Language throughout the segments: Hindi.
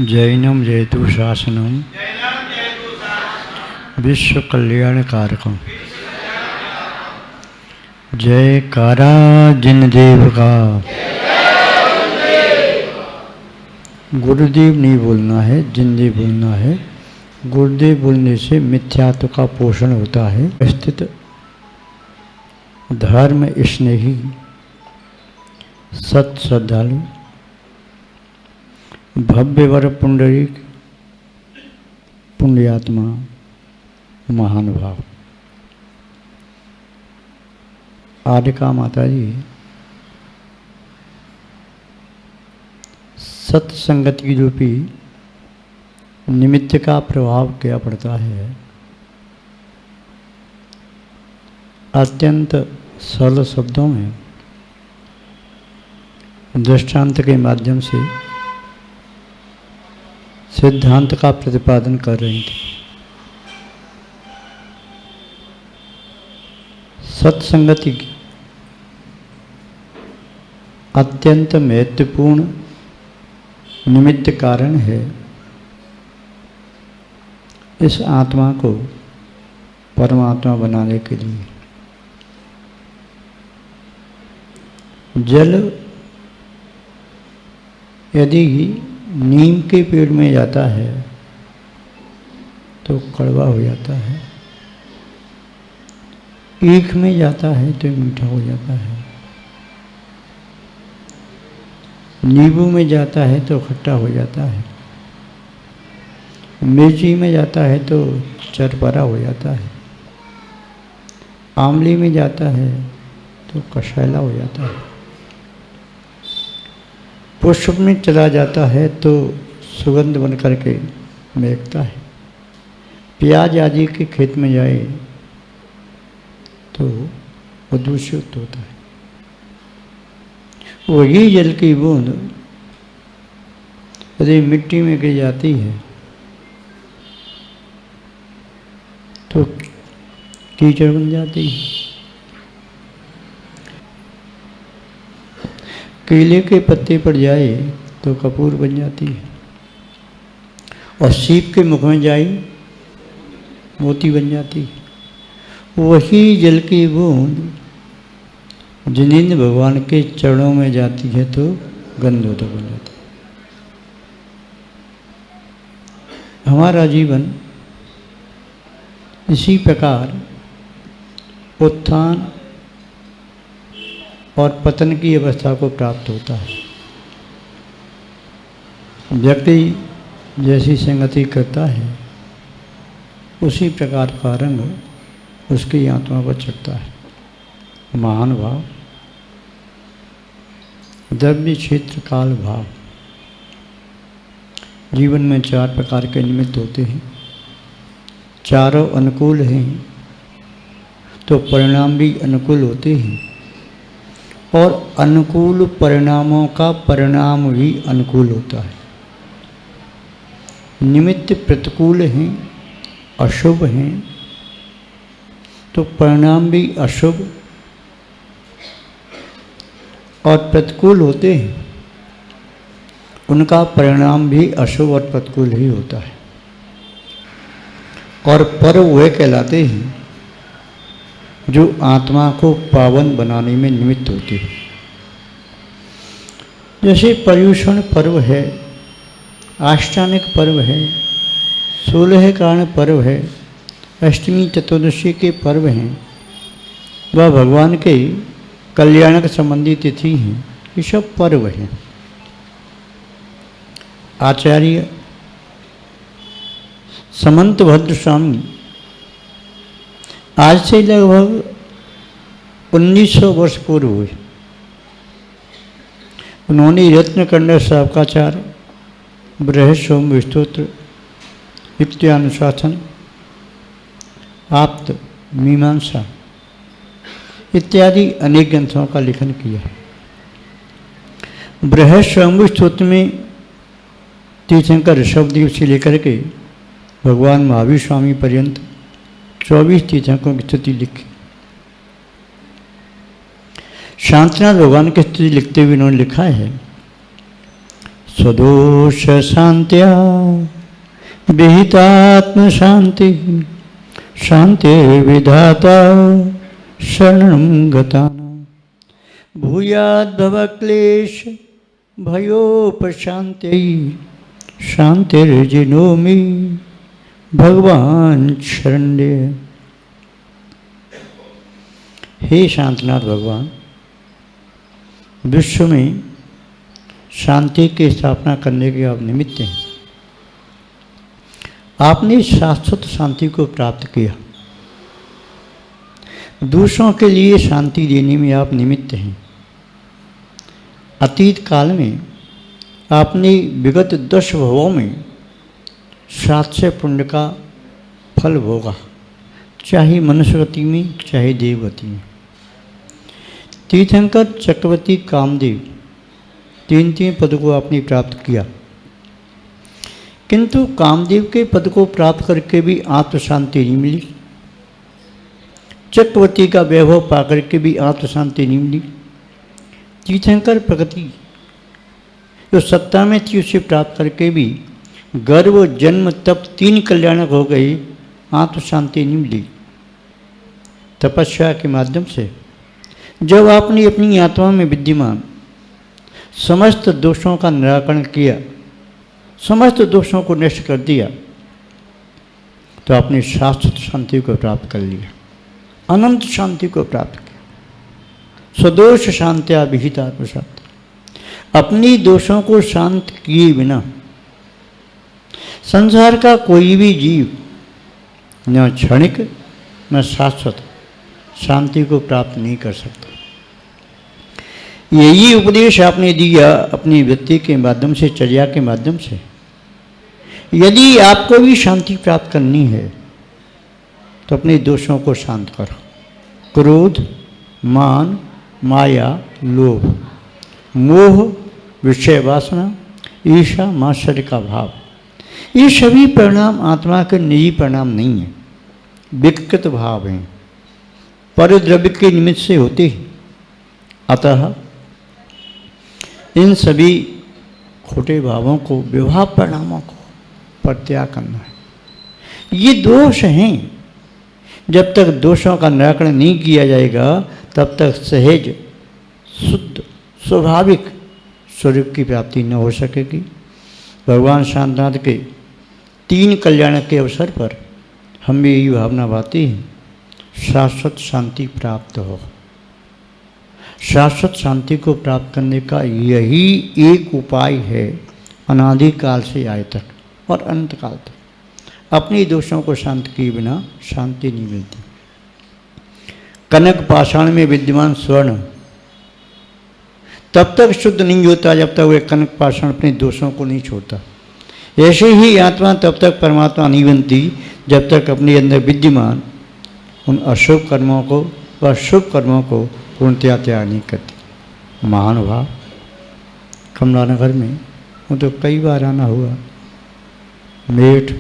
जैनम जयतु शासनम विश्व कल्याणकारकम। जयकारा जिनदेव का। गुरुदेव नहीं बोलना है, जिनदेव बोलना है। गुरुदेव बोलने से मिथ्यात्व का पोषण होता है। स्थित धर्म स्नेही सत श्रद्धालु भव्य वर पुंडरीक पुण्यात्मा महानुभाव। आदिका माता जी सत्संगत की रूपी निमित्त का प्रभाव क्या पड़ता है, अत्यंत सरल शब्दों में दृष्टांत के माध्यम से सिद्धांत का प्रतिपादन कर रही थी। सत्संगति अत्यंत महत्वपूर्ण निमित्त कारण है इस आत्मा को परमात्मा बनाने के लिए। जल यदि नीम के पेड़ में जाता है तो कड़वा हो जाता है, ईख में जाता है तो मीठा हो जाता है, नींबू में जाता है तो खट्टा हो जाता है, मिर्ची में जाता है तो चरपरा हो जाता है, आंवली में जाता है तो कषैला हो जाता है, पुष्प में चला जाता है तो सुगंध बन करके महकता है, प्याज आदि के खेत में जाए तो वो दूषित होता है। वही जल की बूंद यदि मिट्टी में गिर जाती है तो कीचड़ बन जाती है। केले के पत्ते पर जाए तो कपूर बन जाती है, और सीप के मुख में जाए मोती बन जाती है। वही जल की बूंद जिनेंद्र भगवान के चरणों में जाती है तो गंधोदक बन जाती है। हमारा जीवन इसी प्रकार उत्थान और पतन की अवस्था को प्राप्त होता है। व्यक्ति जैसी संगति करता है उसी प्रकार का रंग उसकी आत्मा पर चढ़ता है। महान भाव, द्रव्य क्षेत्र काल भाव। जीवन में चार प्रकार के निमित्त होते हैं, चारों अनुकूल हैं तो परिणाम भी अनुकूल होते हैं, और अनुकूल परिणामों का परिणाम भी अनुकूल होता है। निमित्त प्रतिकूल हैं, अशुभ हैं तो परिणाम भी अशुभ और प्रतिकूल होते हैं, उनका परिणाम भी अशुभ और प्रतिकूल ही होता है। और पर्व वे कहलाते हैं जो आत्मा को पावन बनाने में निमित्त होती है। जैसे पर्युषण पर्व है, आष्टानिक पर्व है, 16 कारण पर्व है, अष्टमी चतुर्दशी के पर्व हैं, वह भगवान के कल्याणक संबंधी तिथि हैं, ये सब पर्व हैं। आचार्य समंत भद्र स्वामी आज से लगभग 1900 वर्ष पूर्व हुए। उन्होंने रत्नकंड शावकाचार, बृहस्पति स्तोत्र, युक्त्यानुशासन, आप्त, मीमांसा इत्यादि अनेक ग्रंथों का लेखन किया। बृहस्पति स्तोत्र में तीर्थंकर ऋषभदेव से लेकर के भगवान महावीर स्वामी पर्यंत 24 तीर्थंकरों की स्तुति लिखी। शांतिनाथ भगवान की स्तुति लिखते हुए उन्होंने लिखा है, स्वदोष शांत्या विहितात्म शांति शांतिर्विधाता शरणं गतानां भूयाद् भवक्लेश भयोपशांत्यै शांतिर्जिनोमि भगवान शरण्य। हे शांतनाथ भगवान, विश्व में शांति की स्थापना करने के आप निमित्त हैं। आपने शाश्वत शांति को प्राप्त किया। दूसरों के लिए शांति देने में आप निमित्त हैं। अतीत काल में आपने विगत 10 भवों में 700 पुण्य का फल भोगा, चाहे मनुष्यगति में चाहे देवगति में। तीर्थंकर चक्रवर्ती कामदेव 3 पद को आपने प्राप्त किया, किंतु कामदेव के पद को प्राप्त करके भी आत्म शांति नहीं मिली। चक्रवर्ती का वैभव पाकर के भी आत्म शांति नहीं मिली। तीर्थंकर प्रगति जो सत्ता में थी उसे प्राप्त करके भी गर्व जन्म तप 3 कल्याणक हो गए, आत्म शांति नहीं मिली। तपस्या के माध्यम से जब आपने अपनी आत्मा में विद्यमान समस्त दोषों का निराकरण किया, समस्त दोषों को नष्ट कर दिया, तो आपने शाश्वत शांति को प्राप्त कर लिया, अनंत शांति को प्राप्त किया। स्वदोष शांत्या विहितात्म शांति। अपनी दोषों को शांत किए बिना संसार का कोई भी जीव न क्षणिक न शाश्वत शांति को प्राप्त नहीं कर सकता। यही उपदेश आपने दिया अपनी वृत्ति के माध्यम से, चर्या के माध्यम से। यदि आपको भी शांति प्राप्त करनी है तो अपने दोषों को शांत करो। क्रोध, मान, माया, लोभ, मोह, विषय वासना, ईर्षा, मात्सर्य का भाव, ये सभी परिणाम आत्मा के निजी परिणाम नहीं हैं, विकृत भाव हैं, परद्रव्य के निमित्त से होते हैं। अतः इन सभी खोटे भावों को, विभाव परिणामों को परित्याग करना है। ये दोष हैं। जब तक दोषों का निराकरण नहीं किया जाएगा तब तक सहज शुद्ध स्वाभाविक स्वरूप की प्राप्ति न हो सकेगी। भगवान शांतनाथ के 3 कल्याण के अवसर पर हमें यही भावना भाती है, शाश्वत शांति प्राप्त हो। शाश्वत शांति को प्राप्त करने का यही एक उपाय है, अनादिकाल से आए तक और अनंत काल तक। अपने दोषों को शांत किए बिना शांति नहीं मिलती। कनक पाषाण में विद्यमान स्वर्ण तब तक शुद्ध नहीं होता जब तक वह कनक पाषाण अपने दोषों को नहीं छोड़ता। ऐसे ही आत्मा तब तक परमात्मा नहीं बनती जब तक अपने अंदर विद्यमान उन अशुभ कर्मों को व शुभ कर्मों को पूर्णतया त्याग नहीं करती। महानुभाव कमलानगर में वो तो कई बार आना हुआ, मेठ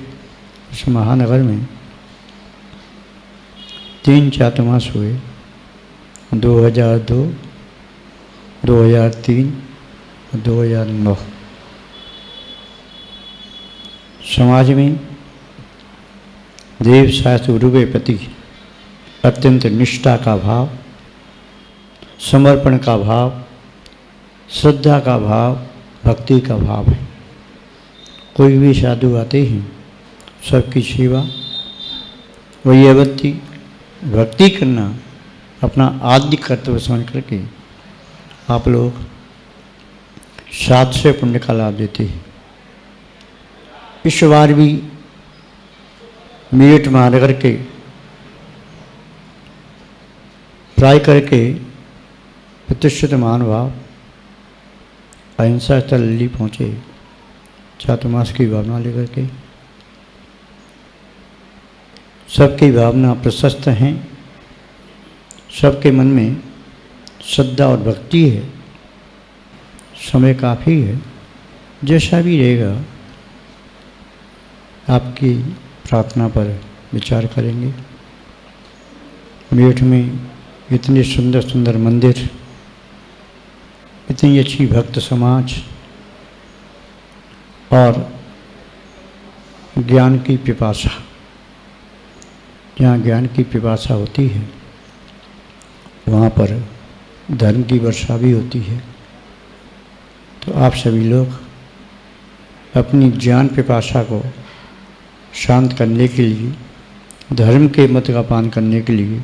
उस महानगर में 3 चातुर्मास हुए, 2002, 2003, 2009। समाज में देव शास्त्र गुरु के प्रति अत्यंत निष्ठा का भाव, समर्पण का भाव, श्रद्धा का भाव, भक्ति का भाव है। कोई भी साधु आते हैं, सबकी सेवा, वैयावत्ति भक्ति करना अपना आद्य कर्तव्य समझ करके आप लोग 700 पुण्य का लाभ देते हैं। इस बार भी मेरठ महानगर के ट्राई करके प्रतिष्ठित महानुभाव अहिंसा स्थल दिल्ली पहुँचे चातुर्मास की भावना लेकर के। सबकी भावना प्रशस्त हैं, सबके मन में श्रद्धा और भक्ति है। समय काफ़ी है, जैसा भी रहेगा आपकी प्रार्थना पर विचार करेंगे। मेरठ में इतने सुंदर सुंदर मंदिर, इतनी अच्छी भक्त समाज, और ज्ञान की पिपासा, जहाँ ज्ञान की पिपासा होती है वहाँ पर धर्म की वर्षा भी होती है। तो आप सभी लोग अपनी ज्ञान पिपासा को शांत करने के लिए, धर्म के मत का पान करने के लिए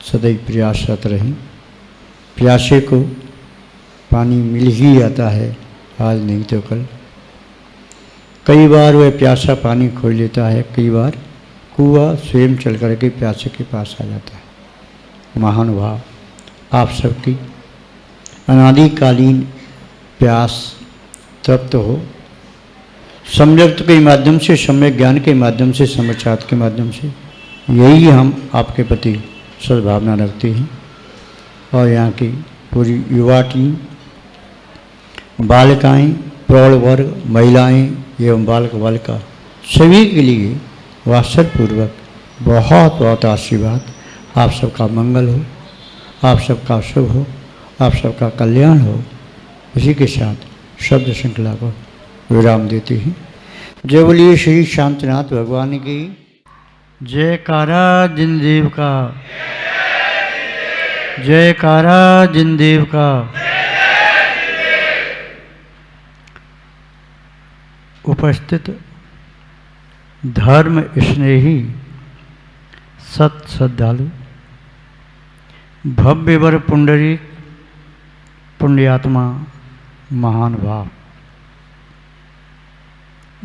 सदैव प्रयासरत रहें। प्यासे को पानी मिल ही जाता है, आज नहीं तो कल। कई बार वह प्यासा पानी खोज लेता है, कई बार कुआं स्वयं चल करके प्यासे के पास आ जाता है। महानुभाव, आप सबकी अनादिकालीन प्यास तृप्त हो। सम्यक्त के माध्यम से, सम्यक ज्ञान के माध्यम से, समाचार के माध्यम से, यही हम आपके प्रति सद्भावना रखते हैं। और यहाँ की पूरी युवा टीम, बालिकाएं, प्रौढ़ वर्ग, महिलाएं एवं बालक बालिका सभी के लिए वात्सल्यपूर्वक बहुत बहुत आशीर्वाद। आप सबका मंगल हो, आप सबका शुभ हो, आप सबका कल्याण हो। इसी के साथ शब्द श्रृंखला को विराम देते हैं। जय बोलिए श्री शांतिनाथ भगवान की जयकारा जिनदेव का, जयकारा जिनदेव का। उपस्थित धर्म स्नेही सत श्रद्धालु, भव्य वर पुंडरीक पुण्यात्मा महानुभाव,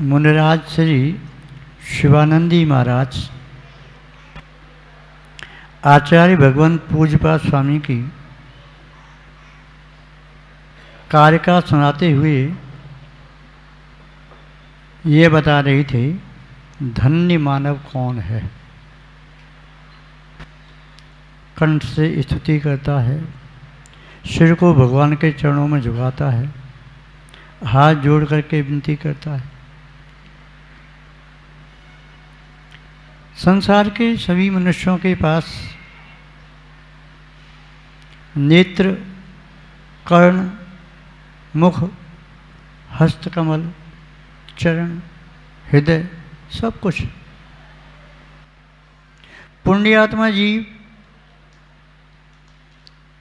मुनिराज श्री शिवानंदी महाराज, आचार्य भगवान पूज्यपाद स्वामी की कारिका सुनाते हुए ये बता रही थे, धन्य मानव कौन है। कंठ से स्तुति करता है, सिर को भगवान के चरणों में झुकाता है, हाथ जोड़ करके विनती करता है। संसार के सभी मनुष्यों के पास नेत्र, कर्ण, मुख, हस्तकमल, चरण, हृदय सब कुछ। पुण्यात्मा जीव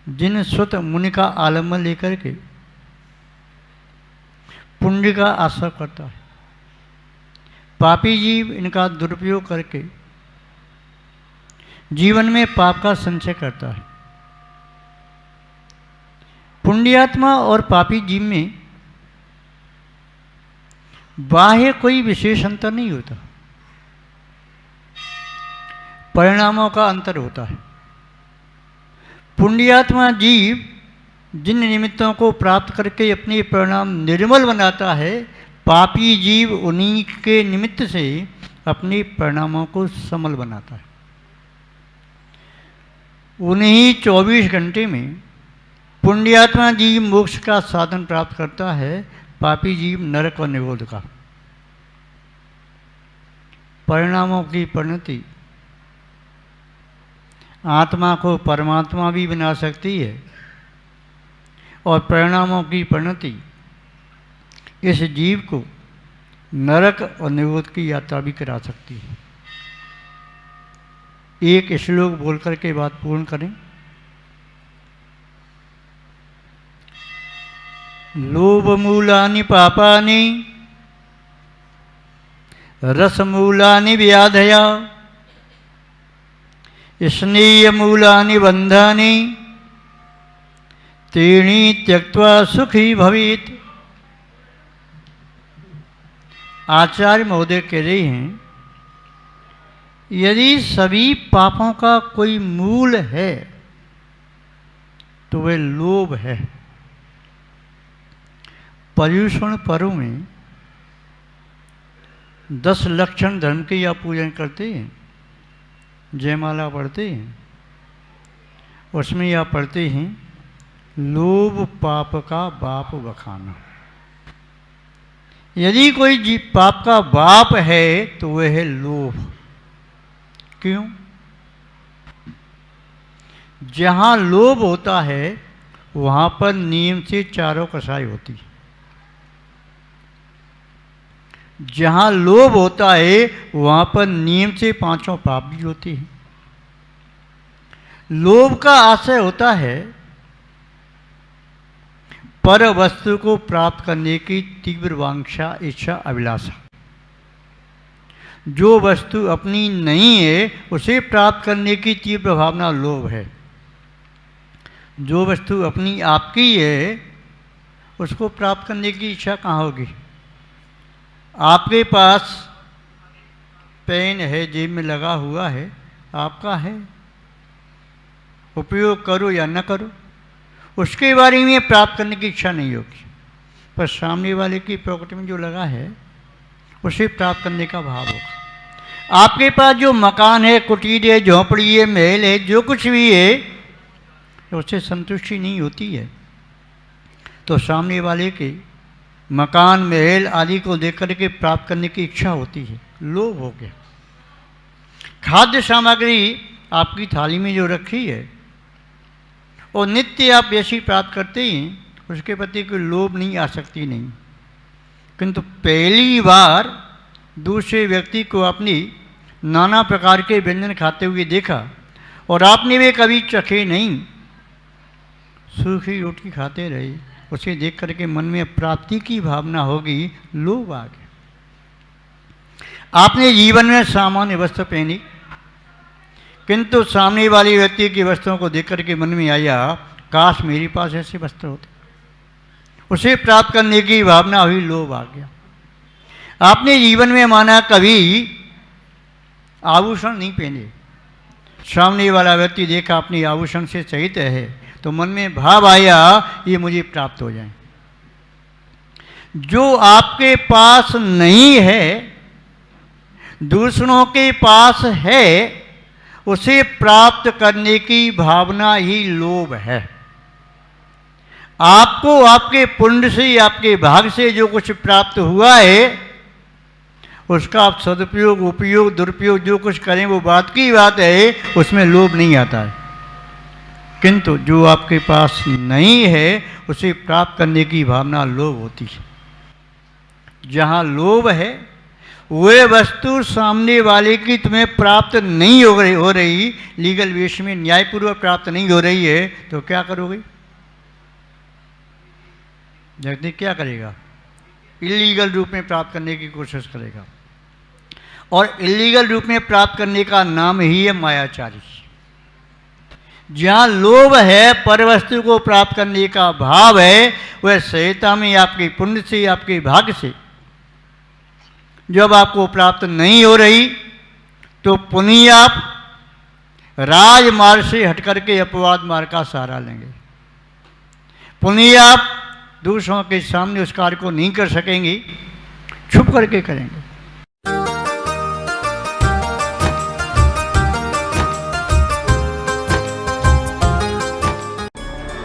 जिन सुत मुनि का आलम्बन लेकर के पुण्य का आश्रय करता है, पापी जीव इनका दुरुपयोग करके जीवन में पाप का संचय करता है। पुण्यात्मा और पापी जीव में बाह्य कोई विशेष अंतर नहीं होता, परिणामों का अंतर होता है। पुण्यात्मा जीव जिन निमित्तों को प्राप्त करके अपने परिणाम निर्मल बनाता है, पापी जीव उन्हीं के निमित्त से अपने परिणामों को समल बनाता है। उन्हीं 24 घंटे में पुण्यात्मा जीव मोक्ष का साधन प्राप्त करता है, पापी जीव नरक और निरोध का। परिणामों की परिणति आत्मा को परमात्मा भी बना सकती है और परिणामों की परिणति इस जीव को नरक और निरोध की यात्रा भी करा सकती है। एक श्लोक बोल करके बात पूर्ण करें। लोभमूलानि पापानि रसमूलानि व्याधया स्नेहमूलानि बन्धानि त्रीणि त्यक्त्वा सुखी भवेत्। आचार्य महोदय कह रहे हैं, यदि सभी पापों का कोई मूल है तो वह लोभ है। पर्युषण पर्व में 10 लक्षण धर्म के या पूजन करते हैं, जयमाला पढ़ते हैं, उसमें या पढ़ते हैं लोभ पाप का बाप बखाना। यदि कोई जीव पाप का बाप है तो वह है लोभ। क्यों? जहाँ लोभ होता है वहाँ पर नियम से चारों कसाई होती है। जहाँ लोभ होता है वहाँ पर नियम से पांचों पाप भी होते हैं। लोभ का आशय होता है पर वस्तु को प्राप्त करने की तीव्र वांछा, इच्छा, अभिलाषा। जो वस्तु अपनी नहीं है उसे प्राप्त करने की तीव्र भावना लोभ है। जो वस्तु अपनी आपकी है उसको प्राप्त करने की इच्छा कहाँ होगी? आपके पास पेन है, जेब में लगा हुआ है, आपका है, उपयोग करो या न करो, उसके बारे में प्राप्त करने की इच्छा नहीं होगी। पर सामने वाले की पॉकेट में जो लगा है उसे प्राप्त करने का भाव होगा। आपके पास जो मकान है, कुटीर है, झोंपड़ी है, महल है, जो कुछ भी है, उससे संतुष्टि नहीं होती है तो सामने वाले के मकान, महल आदि को देख करके प्राप्त करने की इच्छा होती है, लोभ हो गया। खाद्य सामग्री आपकी थाली में जो रखी है और नित्य आप ऐसी प्राप्त करते ही उसके प्रति कोई लोभ नहीं आ सकती नहीं। किंतु पहली बार दूसरे व्यक्ति को अपनी नाना प्रकार के व्यंजन खाते हुए देखा और आपने वे कभी चखे नहीं, सूखी रोटी खाते रहे, उसे देख करके मन में प्राप्ति की भावना होगी, लोभ आ गया। आपने जीवन में सामान्य वस्त्र पहनी किंतु सामने वाले व्यक्ति की वस्त्रों को देख करके मन में आया काश मेरे पास ऐसे वस्त्र होते, उसे प्राप्त करने की भावना हुई, लोभ आ गया। आपने जीवन में माना कभी आभूषण नहीं पहने, सामने वाला व्यक्ति देखा अपनी आभूषण से सहित है तो मन में भाव आया ये मुझे प्राप्त हो जाए। जो आपके पास नहीं है दूसरों के पास है उसे प्राप्त करने की भावना ही लोभ है। आपको आपके पुण्य से, आपके भाग से जो कुछ प्राप्त हुआ है उसका आप सदुपयोग, उपयोग, दुरुपयोग जो कुछ करें वो बात की बात है, उसमें लोभ नहीं आता है। किंतु जो आपके पास नहीं है उसे प्राप्त करने की भावना लोभ होती है। जहाँ लोभ है वह वस्तु सामने वाले की तुम्हें प्राप्त नहीं हो रही, लीगल वेश में न्यायपूर्वक प्राप्त नहीं हो रही है तो क्या करोगे? व्यक्ति क्या करेगा? इलीगल रूप में प्राप्त करने की कोशिश करेगा और इलीगल रूप में प्राप्त करने का नाम ही है मायाचारी। जहाँ लोभ है पर वस्तु को प्राप्त करने का भाव है, वह सहजता में आपके पुण्य से, आपके भाग्य से जब आपको प्राप्त नहीं हो रही तो पुण्य आप राजमार्ग से हट करके अपवाद मार्ग का सहारा लेंगे। पुण्य आप दूसरों के सामने उस कार्य को नहीं कर सकेंगे, छुप करके करेंगे।